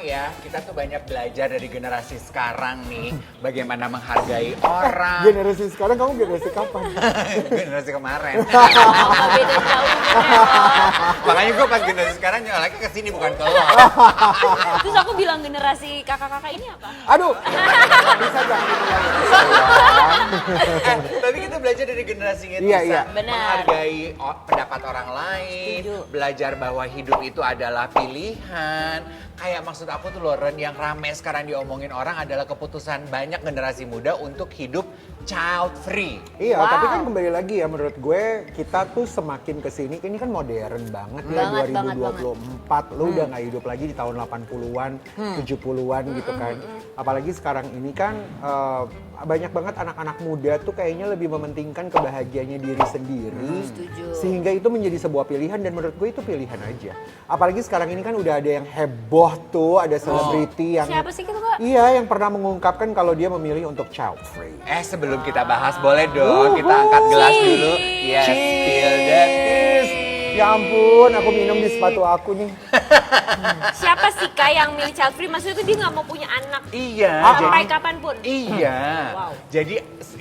ya, kita tuh banyak belajar dari generasi sekarang nih, bagaimana menghargai orang. Generasi sekarang kamu generasi kapan? Generasi kemarin. Oh, beda jauh bener. Makanya gue pas generasi sekarang nyoleknya ke sini bukan ke lo. Terus aku bilang generasi kakak-kakak ini apa? Aduh, bisa jangan diulangi. Tapi kita belajar dari generasinya Iya, Tisa. iya. Benar. Menghargai pendapat orang lain, Setuju. belajar bahwa hidup itu adalah pilihan. Kayak maksud aku tuh Loren, yang rame sekarang diomongin orang adalah keputusan banyak generasi muda untuk hidup child free. Iya, Wow. tapi kan kembali lagi ya menurut gue kita tuh semakin kesini, ini kan modern banget ya Banget, 2024. Lu udah nggak hidup lagi di tahun 80-an, 70-an gitu kan. Apalagi sekarang ini kan banyak banget anak-anak muda tuh kayaknya lebih mementingkan kebahagiaannya diri sendiri. Setuju. Sehingga itu menjadi sebuah pilihan dan menurut gue itu pilihan aja. Apalagi sekarang ini kan udah ada yang heboh tuh, ada selebriti yang Siapa sih gitu, Kak? Iya, yang pernah mengungkapkan kalau dia memilih untuk child free. Sebelum kita bahas, boleh dong kita angkat gelas dulu. Yes, spill the tea. Ya ampun, aku minum di sepatu aku nih. Siapa sih Kak yang milih child free? Maksudnya tuh dia nggak mau punya anak Iya. sampai kapanpun. Iya. Wow. Jadi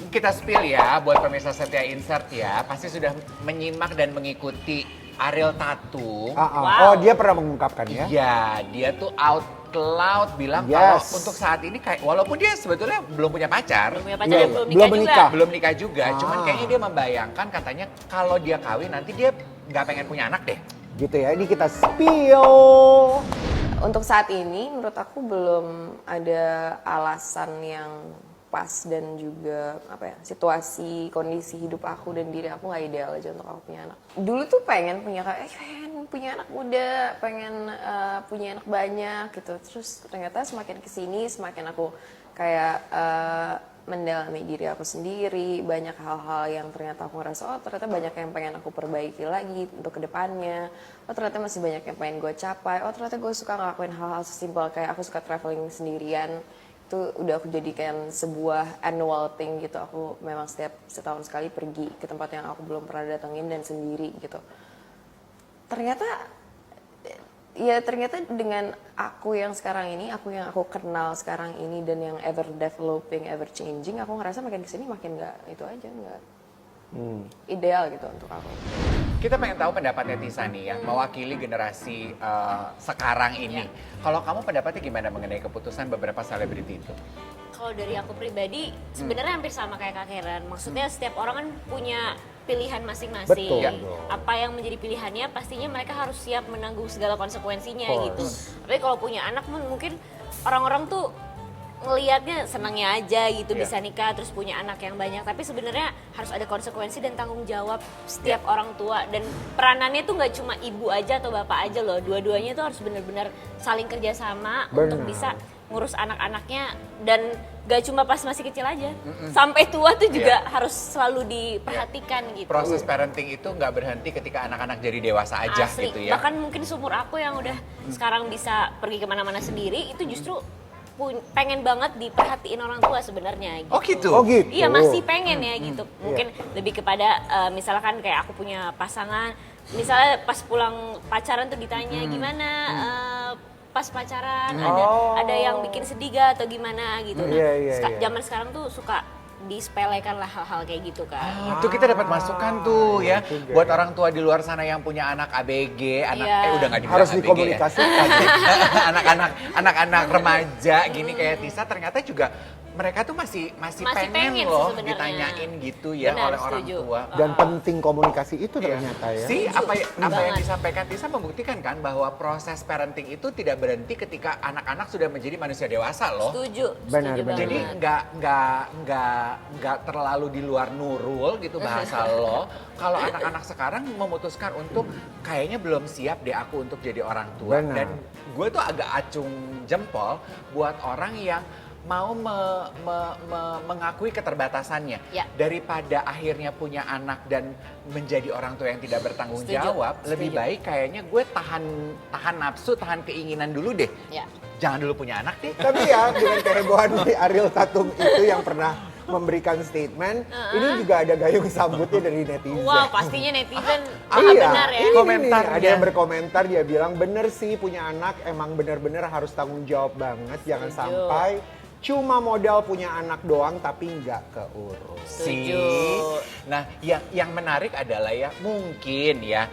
kita spill ya buat pemirsa Setia Insert ya, pasti sudah menyimak dan mengikuti Ariel Tatum. Wow. Oh, dia pernah mengungkapkan ya? Iya, dia tuh out loud bilang Yes. kalau untuk saat ini kayak walaupun dia sebetulnya belum punya pacar, Belum punya pacar Iya, dan belum belum nikah juga. menikah. belum nikah juga, cuman Ah. kayaknya dia membayangkan katanya kalau dia kawin nanti dia nggak pengen punya anak deh. Gitu ya, ini kita spill. Untuk saat ini menurut aku belum ada alasan yang pas dan juga apa ya, situasi kondisi hidup aku dan diri aku nggak ideal aja untuk aku punya anak. Dulu tuh pengen punya punya anak muda, pengen punya anak banyak gitu. Terus ternyata semakin kesini semakin aku kayak mendalami diri aku sendiri, banyak hal-hal yang ternyata aku ngerasa oh ternyata banyak yang pengen aku perbaiki lagi untuk kedepannya. Oh ternyata masih banyak yang pengen gue capai. Oh ternyata gue suka ngelakuin hal-hal sesimpel kayak aku suka traveling sendirian. Itu udah aku jadikan sebuah annual thing gitu. Aku memang setiap setahun sekali pergi ke tempat yang aku belum pernah datengin dan sendiri gitu. Ternyata dengan aku yang sekarang ini, aku yang aku kenal sekarang ini dan yang ever developing, ever changing, aku ngerasa makin kesini makin nggak itu aja nggak ideal gitu untuk aku. Kita pengen tahu pendapatnya Tisa nih yang mewakili generasi sekarang ini. Kalau kamu pendapatnya gimana mengenai keputusan beberapa selebriti itu? Kalau dari aku pribadi sebenarnya hampir sama kayak Kak Karen. Maksudnya setiap orang kan punya pilihan masing-masing. Betul. Ya. Apa yang menjadi pilihannya pastinya mereka harus siap menanggung segala konsekuensinya Of gitu. course. Tapi kalau punya anak mungkin orang-orang tuh ngelihatnya senangnya aja gitu Iya. bisa nikah terus punya anak yang banyak, tapi sebenarnya harus ada konsekuensi dan tanggung jawab setiap orang tua, dan peranannya tuh nggak cuma ibu aja atau bapak aja loh, dua-duanya tuh harus benar-benar saling kerjasama untuk Benar. bisa ngurus anak-anaknya, dan gak cuma pas masih kecil aja, sampai tua tuh juga harus selalu diperhatikan gitu. Proses parenting itu nggak berhenti ketika anak-anak jadi dewasa aja Asli, gitu ya. bahkan mungkin seumur aku yang udah sekarang bisa pergi kemana-mana sendiri, itu justru pengen banget diperhatiin orang tua sebenarnya gitu. Oh gitu? Oh gitu. Iya masih pengen ya gitu. Mungkin lebih kepada misalkan kayak aku punya pasangan, misalnya pas pulang pacaran tuh ditanya gimana pas pacaran ada yang bikin sedih gak atau gimana gitu. Nah, Iya, iya, iya. zaman sekarang tuh suka disepelekan lah hal-hal kayak gitu kan. Itu kita dapat masukan tuh ya juga buat ya. orang tua di luar sana yang punya anak ABG, anak Iya. udah nggak dibilang Harus ABG dikomunikasikan. ya. anak-anak remaja gini kayak Tisa ternyata juga mereka tuh masih pengen pengen sih loh sebenarnya. ditanyain gitu ya Benar, oleh orang setuju. tua. Dan penting komunikasi itu ternyata ya. Si apa yang Banget. disampaikan Tisa membuktikan kan bahwa proses parenting itu tidak berhenti ketika anak-anak sudah menjadi manusia dewasa loh. Setuju, Benar, setuju benar. Jadi banget. nggak terlalu di luar nurul gitu bahasa lo. Kalau anak-anak sekarang memutuskan untuk kayaknya belum siap deh aku untuk jadi orang tua. Benar. Dan gue tuh agak acung jempol buat orang yang mau mengakui keterbatasannya. Ya. Daripada akhirnya punya anak dan menjadi orang tua yang tidak bertanggung Setuju, jawab, lebih setuju. baik kayaknya gue tahan nafsu, tahan keinginan dulu deh. Ya. Jangan dulu punya anak deh. Tapi ya dengan kehebohan dari Ariel Tatum itu yang pernah memberikan statement, ini juga ada gayung sambutnya dari netizen. Wow, pastinya netizen Apakah benar ya? ini nih, Komentarnya. ada yang berkomentar dia bilang bener sih punya anak emang bener-bener harus tanggung jawab banget, jangan Setuju. sampai cuma modal punya anak doang tapi nggak keurus. Setuju. Nah, yang menarik adalah ya mungkin ya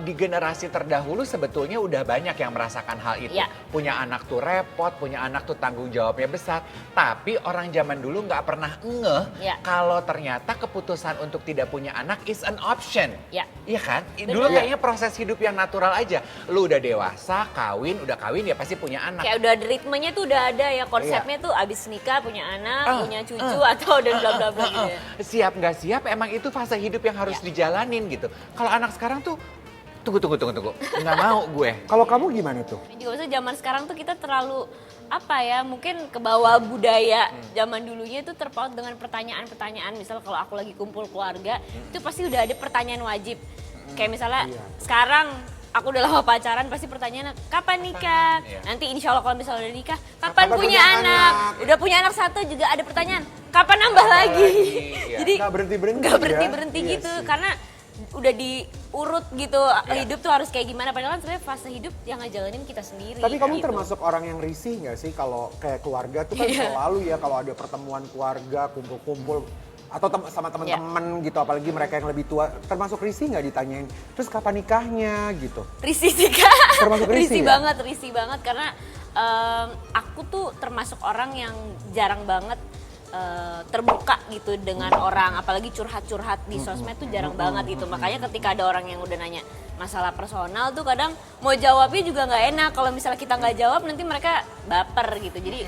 di generasi terdahulu sebetulnya udah banyak yang merasakan hal itu. Ya. Punya anak tuh repot, punya anak tuh tanggung jawabnya besar. Tapi orang zaman dulu nggak pernah ngeh Ya. kalau ternyata keputusan untuk tidak punya anak is an option. Ya. Iya kan? Dulu Benar. kayaknya proses hidup yang natural aja. Lu udah dewasa, udah kawin ya pasti punya anak. Kayak udah ada ritmenya tuh udah ada ya konsepnya tuh abis nikah punya anak, punya cucu atau dan bla bla bla gitu ya. Siap nggak siap emang itu fase hidup yang harus dijalanin gitu. Kalau anak sekarang tuh tunggu. Nggak mau gue. Kalau kamu gimana tuh? Dan juga maksudnya zaman sekarang tuh kita terlalu apa ya, mungkin kebawa budaya zaman dulunya itu terpaut dengan pertanyaan-pertanyaan. Misal kalau aku lagi kumpul keluarga, itu pasti udah ada pertanyaan wajib. Kayak misalnya sekarang aku udah lama pacaran, pasti pertanyaan kapan nikah? Iya. Nanti insya Allah kalau misalnya udah nikah, kapan Kapan punya punya anak? anak? Udah punya anak satu juga ada pertanyaan, kapan nambah lagi? Iya. Jadi Nggak berhenti-berhenti nggak ya? berhenti-berhenti Iya gitu, sih. karena udah diurut gitu hidup tuh harus kayak gimana, padahal kan sebenarnya fase hidup yang ngejalanin kita sendiri. Tapi kamu gitu. termasuk orang yang risih nggak sih kalau kayak keluarga tuh kan Iya. selalu ya kalau ada pertemuan keluarga kumpul-kumpul atau sama teman-teman gitu, apalagi mereka yang lebih tua, termasuk risih nggak ditanyain terus kapan nikahnya gitu? Risih sih Kak. Termasuk risih ya? Risih banget karena aku tuh termasuk orang yang jarang banget terbuka gitu dengan orang, apalagi curhat-curhat di sosmed tuh jarang banget gitu. Makanya ketika ada orang yang udah nanya masalah personal tuh kadang mau jawabnya juga nggak enak. Kalau misalnya kita nggak jawab nanti mereka baper gitu. Jadi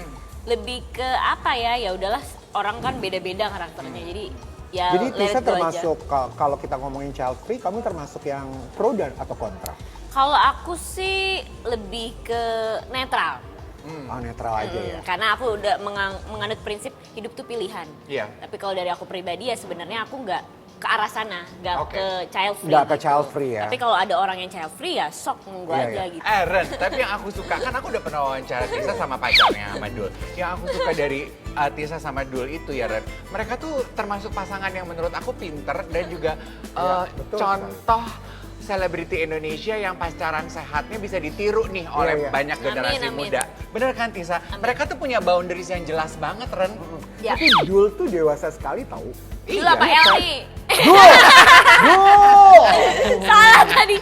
lebih ke apa ya udahlah, orang kan beda-beda karakternya. Jadi ya Jadi let Tisa it go aja. termasuk kalau kita ngomongin child free, kamu termasuk yang pro dan atau kontra? Kalau aku sih lebih ke netral. Oh, netral aja ya. Karena aku udah menganut prinsip hidup tuh pilihan. Iya. Tapi kalau dari aku pribadi ya sebenarnya aku nggak ke arah sana, nggak Oke. ke child free. Nggak ke gitu. child free ya. Tapi kalau ada orang yang child free ya sok nunggu Iya, aja iya. gitu. Ren, tapi yang aku suka, kan aku udah pernah wawancara Tisa sama pacarnya sama Dul. Yang aku suka dari Tisa sama Dul itu ya Ren, mereka tuh termasuk pasangan yang menurut aku pinter dan juga Iya, betul contoh selebriti Indonesia yang pacaran sehatnya bisa ditiru nih oleh iya. banyak generasi Amin, amin. muda. Bener kan Tisa? Mereka tuh punya boundaries yang jelas banget Ren. Ya. Tapi Dul tuh dewasa sekali tahu. Dulu apa Elmi? Dul! Salah tadi.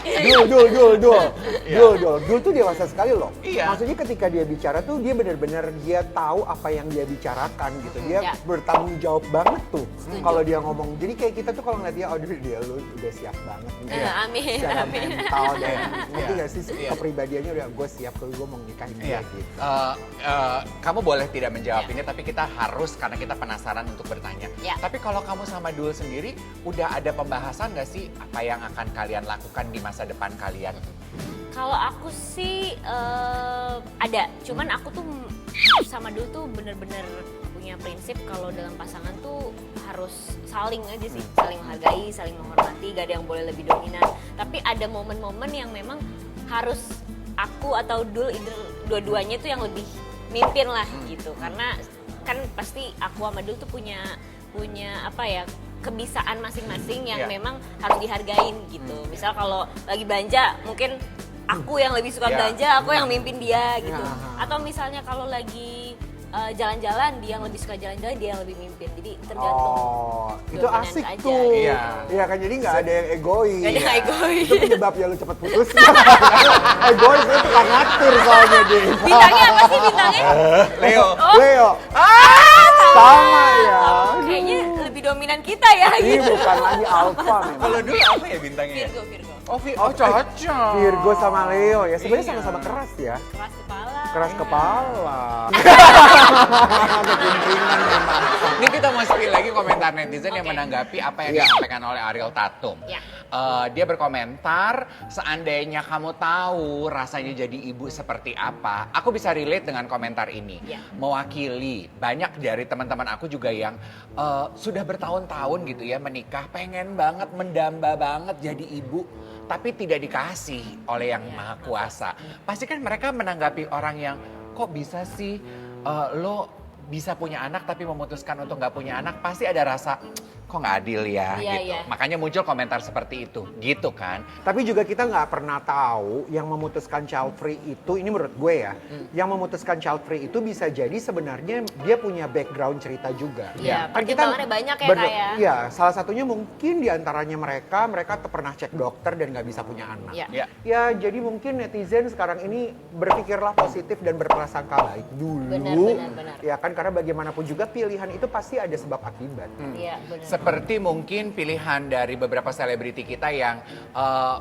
Dul tuh dewasa sekali loh. Iya. Maksudnya ketika dia bicara tuh dia benar-benar dia tahu apa yang dia bicarakan gitu. Dia Ya. bertanggung jawab banget tuh kalau dia ngomong. Jadi kayak kita tuh kalau ngeliat dia, oh dia lu udah siap banget nih. Amin, Secara amin. mental dan ngerti Iya. gak sih Iya. kepribadiannya udah gue siap kalau gue mau nikahin dia Iya. gitu. Kamu boleh tidak menjawab ini, tapi kita harus karena kita penasaran untuk bertanya. Ya. Tapi kalau kamu sama Dul sendiri, udah ada pembahasan nggak sih apa yang akan kalian lakukan di masa depan kalian? Kalau aku sih ada, cuman aku tuh sama dulu tuh bener-bener punya prinsip kalau dalam pasangan tuh harus saling aja sih, saling menghargai, saling menghormati, gak ada yang boleh lebih dominan. Tapi ada momen-momen yang memang harus aku atau Dul, dua-duanya tuh yang lebih mimpin lah gitu, karena kan pasti aku sama Dul tuh punya apa ya, kebisaan masing-masing yang Iya. memang harus dihargain gitu. Misal kalau lagi belanja mungkin aku yang lebih suka Iya. belanja, aku yang mimpin dia gitu. Ya. Atau misalnya kalau lagi jalan-jalan, dia yang lebih suka jalan-jalan, dia yang lebih mimpin. Jadi tergantung. Oh, itu dominan asik aja, tuh. gitu. Iya. Iya kan, jadi nggak ada yang egois. Gak ada yang egois. Itu penyebab ya lu cepet putus. Egois itu tukang ngatur soalnya dia. Bintangnya apa sih bintangnya? Leo. Oh, Leo, sama ya. kayaknya lebih dominan kita ya Ini gitu. bukan lagi alpha memang. Kalau Dul apa ya bintangnya? Virgo, Virgo. Oh cocok. Virgo sama Leo ya, sebenarnya Iya. sama-sama keras ya. Keras kepala. Keras kepala. Kepimpinan memang. Ini kita mau spill lagi komentar netizen yang Oke. menanggapi apa yang Iya. disampaikan oleh Ariel Tatum. Ya. Dia berkomentar, seandainya kamu tahu rasanya jadi ibu seperti apa, aku bisa relate dengan komentar ini. Ya. Mewakili banyak dari teman-teman aku juga yang sudah bertahun-tahun gitu ya menikah, pengen banget, mendamba banget jadi ibu, tapi tidak dikasih oleh yang maha kuasa. Pasti kan mereka menanggapi orang yang, kok bisa sih lo bisa punya anak tapi memutuskan untuk nggak punya anak, pasti ada rasa kok nggak adil ya Iya, gitu. iya. Makanya muncul komentar seperti itu, gitu kan. Tapi juga kita nggak pernah tahu yang memutuskan child free itu, ini menurut gue ya, yang memutuskan child free itu bisa jadi sebenarnya dia punya background cerita juga. Iya, Kan pertimbangannya banyak ya, Kak, ya. Iya, salah satunya mungkin diantaranya mereka pernah cek dokter dan nggak bisa punya anak. Iya. Ya. Ya, jadi mungkin netizen sekarang ini berpikirlah positif dan berprasangka baik dulu. Benar. Ya kan, karena bagaimanapun juga pilihan itu pasti ada sebab akibat. Iya, benar. Seperti mungkin pilihan dari beberapa selebriti kita yang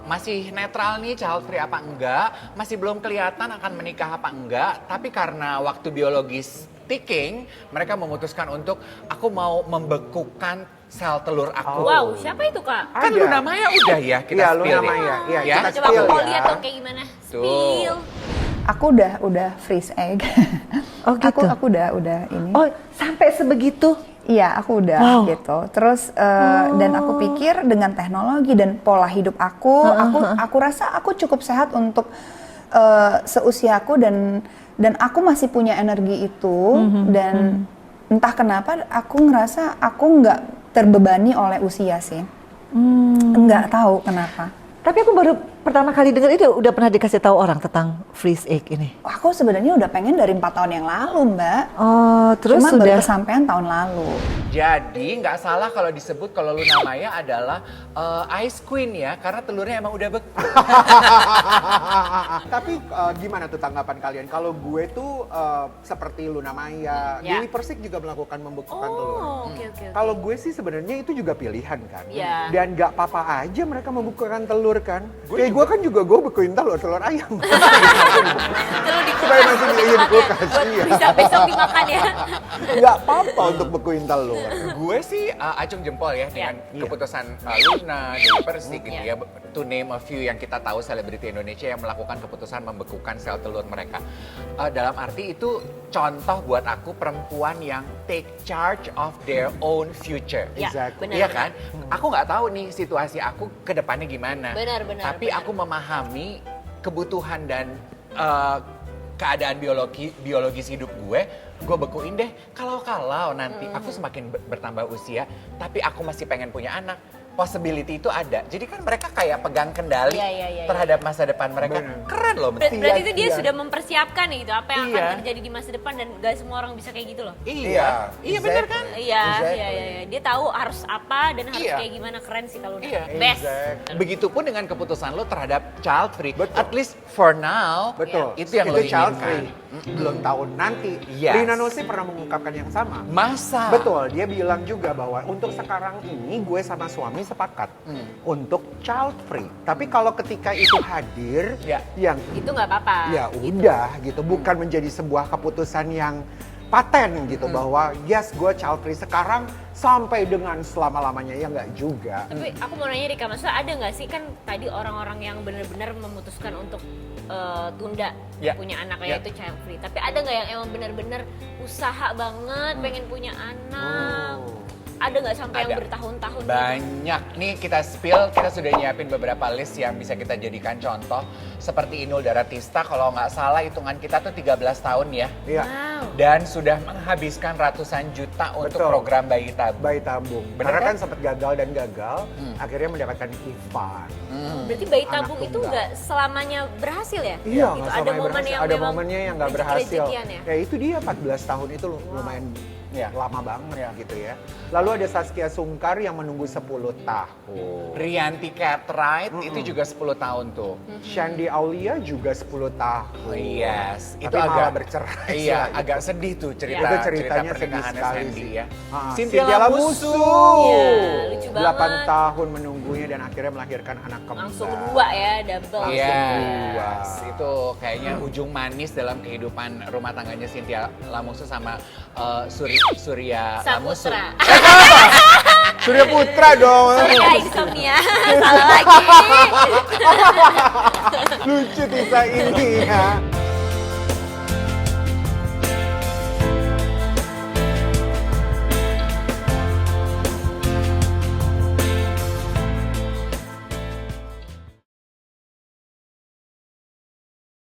masih netral nih child free apa enggak, masih belum kelihatan akan menikah apa enggak, tapi karena waktu biologis ticking, mereka memutuskan untuk aku mau membekukan sel telur aku. Wow, siapa itu, Kak? Kan Ada. Luna Maya udah ya kita Iya, spill Luna nih. Maya. Iya, Ya. kita Coba aku spill mau ya. lihat dong kayak gimana. Tuh. Spill. Aku udah freeze egg. Oh, gitu? Aku udah ini. Oh, sampai sebegitu? Iya, aku udah Wow. gitu. Terus dan aku pikir dengan teknologi dan pola hidup aku rasa aku cukup sehat untuk seusiaku dan aku masih punya energi itu dan entah kenapa aku ngerasa aku nggak terbebani oleh usia sih. Nggak tahu kenapa. Tapi aku baru pertama kali dengar itu udah pernah dikasih tahu orang tentang freeze egg ini. Aku sebenarnya udah pengen dari 4 tahun yang lalu, Mbak. Oh, terus Cuma sudah. baru kesampaian tahun lalu. Jadi nggak salah kalau disebut kalau Luna Maya adalah ice queen ya, karena telurnya emang udah beku. Tapi gimana tuh tanggapan kalian? Kalau gue tuh seperti Luna Maya, Ya. Dewi Persik juga melakukan membekukan telur. Oh, oke. Kalau gue sih sebenarnya itu juga pilihan kan. Iya. Dan nggak apa-apa aja mereka membekukan telur kan. Kayak gue kan juga gue bekuin telur ayam. Telur di Supaya masih kulkas, di buat kulkas, buat iya. bisa besok dimakan ya. Nggak apa-apa untuk bekuin telur. Gue sih acung jempol ya dengan keputusan Luna, Dewi Persik gitu ya. To name a few yang kita tahu selebriti Indonesia yang melakukan keputusan membekukan sel telur mereka. Dalam arti itu contoh buat aku perempuan yang take charge of their own future. Ya, Exactly. benar. Iya kan? Aku nggak tahu nih situasi aku ke depannya gimana. Benar. Tapi aku memahami kebutuhan dan keadaan biologis hidup gue bekuin deh. Kalau nanti aku semakin bertambah usia, tapi aku masih pengen punya anak. Possibility itu ada. Jadi kan mereka kayak pegang kendali Iya. terhadap masa depan mereka. Benar. Keren loh. Berarti itu dia Iya. sudah mempersiapkan nih gitu apa yang Iya. akan terjadi di masa depan dan gak semua orang bisa kayak gitu loh. Iya benar kan? Iya. Exactly. Dia tahu harus apa dan harus Iya. kayak gimana, keren sih kalau Iya. best. Exactly. Begitupun dengan keputusan lo terhadap child free. Betul. At least for now, Betul. itu yang lo child inginkan. free. Belum tahu nanti. Yes. Rina Nose pernah mengungkapkan yang sama. Masa? Betul, dia bilang juga bahwa untuk sekarang ini gue sama suami sepakat untuk child free. Tapi kalau ketika itu hadir, Ya. yang Itu nggak apa-apa. ya udah gitu, bukan menjadi sebuah keputusan yang paten gitu bahwa yes gue child free sekarang sampai dengan selama-lamanya, ya nggak juga. Tapi aku mau nanya Rika, maksudnya ada nggak sih kan tadi orang-orang yang benar-benar memutuskan untuk tunda Ya. punya anak Ya. itu child free. Tapi ada nggak yang emang benar-benar usaha banget pengen punya anak? Ada nggak sampai yang Ada. bertahun-tahun? Banyak nih kita spill, kita sudah nyiapin beberapa list yang bisa kita jadikan contoh. Seperti Inul Daratista, kalau nggak salah hitungan kita tuh 13 tahun ya. Iya. Wow. Dan sudah menghabiskan ratusan juta untuk Betul. program bayi tabung. Bayi tabung. Bener Karena kan? kan sempat gagal dan gagal, akhirnya mendapatkan Ivan. Berarti bayi Anak tabung itu tunggal. nggak selamanya berhasil ya? Iya, Gitu. nggak Ada selamanya momen berhasil. yang Ada memang momennya yang nggak rezeki-rezekian berhasil. ya? Ya itu dia 14 tahun itu lumayan Ya. lama banget Ya. gitu ya. Lalu ada Saskia Sungkar yang menunggu 10 tahun. Rianti Cartwright itu juga 10 tahun tuh. Shandy Aulia juga 10 tahun. Oh, yes, Tapi malah bercerai. Iya, setelah agak sedih tuh cerita Itu ceritanya sedih pernikahannya sekali Sandy sih. ya. Ah, Cynthia Lamusu. Iya, lucu 8 banget. tahun menunggunya dan akhirnya melahirkan anak kembar. Langsung dua ya, double. Yes, itu kayaknya ujung manis dalam kehidupan rumah tangganya Cynthia Lamusu sama Surya Lamusu. Saputra. Surya Putra dong. Surya insomnia. Salah lagi. Lucu kisah ini ya.